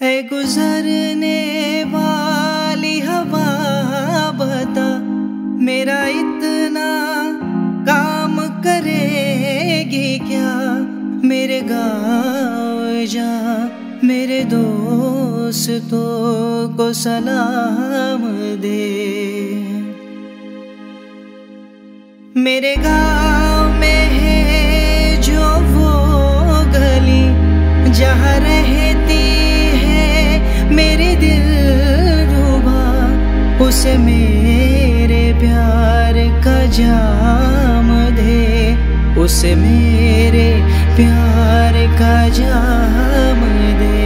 ऐ गुजरने वाली हवा बता, मेरा इतना काम करेगी क्या। मेरे गाँव जा, मेरे दोस्तों को सलाम दे। मेरे गाँव में है जो वो गली, जहाँ रहती है मेरी दिलरुबा। उसे मेरे प्यार का जाम दे, उसे मेरे प्यार का जाम दे।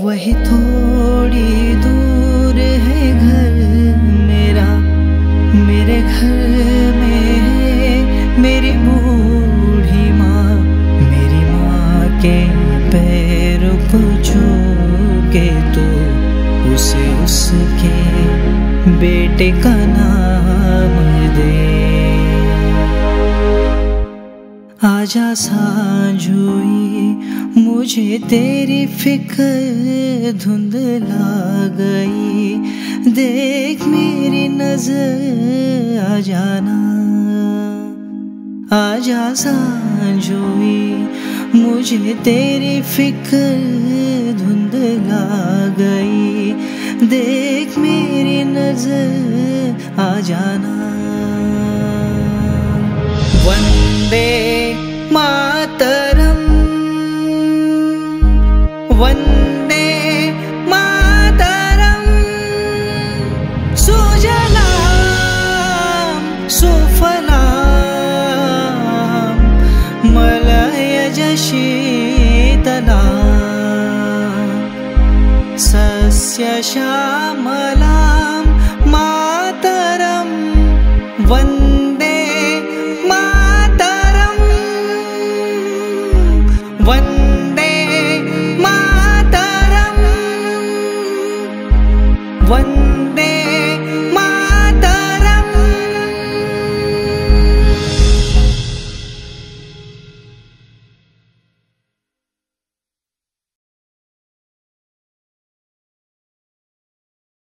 वही थोड़ी दूर है घर मेरा, मेरे घर में है मेरी बूढ़ी माँ। मेरी माँ के पैर को छू के तो उसे उसके बेटे का नाम दे। आजा सांझ हुई, मुझे तेरी फिक्र धुंधला गई। देख मेरी नजर आ जाना। आजा सांझ हुई, मुझे तेरी फिक्र धुंधला गई। देख मेरी नजर आ जाना। वंदे मातरम, वंदे मातरम। सुजलाम सुफलाम मलयज शीतलाम, सस्य श्यामलां मातरम। वंदे